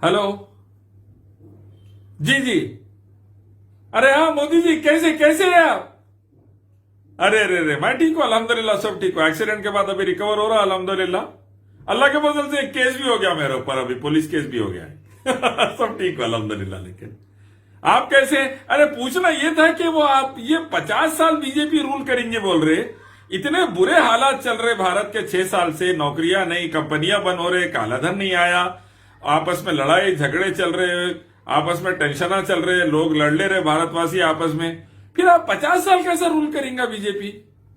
Hello. जी जी। अरे हाँ मोदी जी, कैसे कैसे हैं आप? अरे अरे अरे, मैं ठीक हूँ अल्हम्दुलिल्लाह, सब ठीक हूँ। एक्सीडेंट के बाद अभी रिकवर हो रहा अल्हम्दुलिल्लाह। अल्लाह के फजल से एक केस भी हो गया मेरे ऊपर, अभी पुलिस केस भी हो गया है। सब ठीक है अल्हम्दुलिल्लाह। लेकिन आप कैसे हैं? अरे पूछना ये था कि वो आप ये 50 साल बीजेपी रूल करेंगे बोल रहे, इतने बुरे हालात चल रहे भारत के 6 साल से, नौकरियां नहीं, कंपनियां बंद हो रहे, कालाधन नहीं आया, आपस में लड़ाई झगड़े चल रहे, आपस में टेंशना चल रहे, लोग लड़ ले रहे भारतवासी आपस में, फिर आप 50 साल कैसा रूल करेंगे बीजेपी?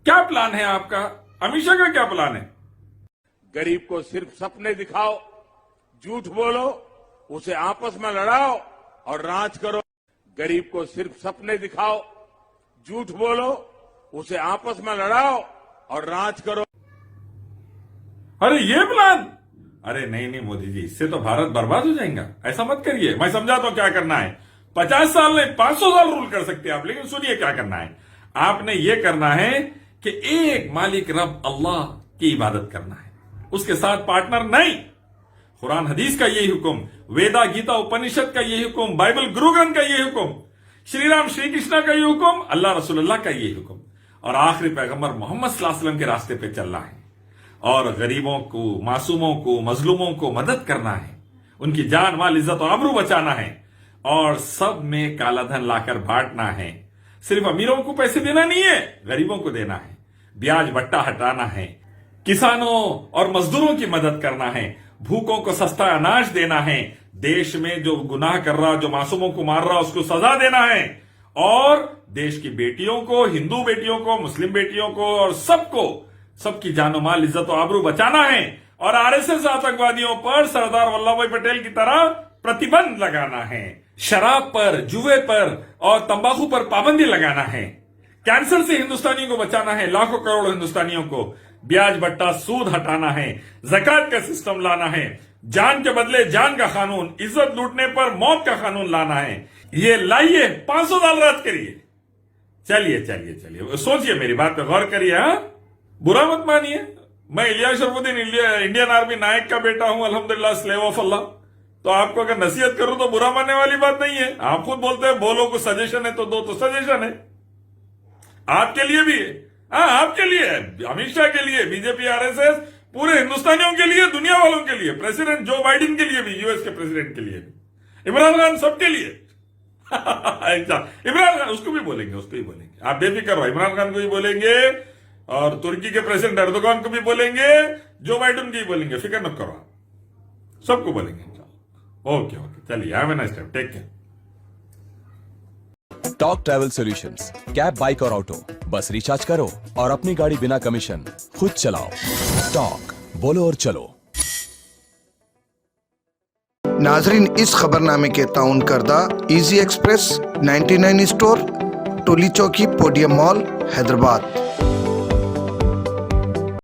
क्या प्लान है आपका? अमित शाह का क्या प्लान है? गरीब को सिर्फ सपने दिखाओ, झूठ बोलो, उसे आपस में लड़ाओ और राज करो। गरीब को सिर्फ सपने दिखाओ, झूठ बोलो, उसे आपस में लड़ाओ और राज करो। अरे ये प्लान? अरे नहीं नहीं मोदी जी, इससे तो भारत बर्बाद हो जाएगा, ऐसा मत करिए। मैं समझाता हूं क्या करना है। 50 साल नहीं, 500 साल रूल कर सकते हैं आप, लेकिन सुनिए क्या करना है। आपने ये करना है कि एक मालिक रब अल्लाह की इबादत करना है, उसके साथ पार्टनर नहीं। कुरान हदीस का यही हुक्म, वेदा गीता उपनिषद का यही हुक्म, बाइबल गुरु ग्रंथ का यही हुक्म, श्री राम श्री कृष्णा का यही हुक्म, अल्लाह रसूलुल्लाह का यही हुक्म, और आखिरी पैगंबर मोहम्मद सल्लल्लाहु अलैहि वसल्लम के रास्ते पे चलना है। और गरीबों को, मासूमों को, मजलूमों को मदद करना है, उनकी जान माल इज्जत और आबरू बचाना है, और सब में काला धन लाकर बांटना है। सिर्फ अमीरों को पैसे देना नहीं है, गरीबों को देना है, ब्याज बट्टा हटाना है, किसानों और मजदूरों की मदद करना है, भूखों को सस्ता अनाज देना है, देश में जो गुनाह कर रहा, जो मासूमों को मार रहा, उसको सजा देना है, और देश की बेटियों को, हिंदू बेटियों को, मुस्लिम बेटियों को, और सबको, सबकी जानो माल इज्जत और आबरू बचाना है, और आरएसएस आतंकवादियों पर सरदार वल्लभ भाई पटेल की तरह प्रतिबंध लगाना है। शराब पर, जुए पर और तंबाकू पर पाबंदी लगाना है। कैंसर से हिंदुस्तानियों को बचाना है, लाखों करोड़ हिंदुस्तानियों को। ब्याज बट्टा सूद हटाना है, जकात का सिस्टम लाना है, जान के बदले जान का कानून, इज्जत लूटने पर मौत का कानून लाना है। ये लाइए, 500 साल राज करिए। चलिए चलिए चलिए, सोचिए, मेरी बात पे गौर करिए। हाँ, बुरा मत मानिए। मैं इलियास शरफुद्दीन, इंडियन आर्मी नायक का बेटा हूं अल्हम्दुलिल्लाह, स्लेव ऑफ अल्लाह। तो आपको अगर नसीहत करूं तो बुरा मानने वाली बात नहीं है। आप खुद बोलते हैं बोलो, कुछ सजेशन है तो दो, तो सजेशन है आपके लिए भी है। हाँ, आपके लिए है, अमित शाह के लिए, बीजेपी आरएसएस, पूरे हिंदुस्तानियों के लिए, दुनिया वालों के लिए, प्रेसिडेंट जो बाइडेन के लिए भी, यूएस के प्रेसिडेंट के लिए भी, इमरान खान, सबके लिए। इमरान खान, उसको भी बोलेंगे, उसको भी बोलेंगे, आप बेफिक्र रहो। इमरान खान को भी बोलेंगे, और तुर्की के प्रेसिडेंट एर्दोगान को भी बोलेंगे, जो बाइडेन की भी बोलेंगे, फिक्र मत करो आप, सबको बोलेंगे। ओके ओके, चलिए, have a nice time, take care. Talk travel solutions, cab, bike और ऑटो, बस रिचार्ज करो और अपनी गाड़ी बिना कमीशन खुद चलाओ। टॉक, बोलो और चलो। नाजरीन, इस खबरनामे के ताउन करदा इजी एक्सप्रेस 99 स्टोर, टोली चौकी, पोडियम मॉल, हैदराबाद।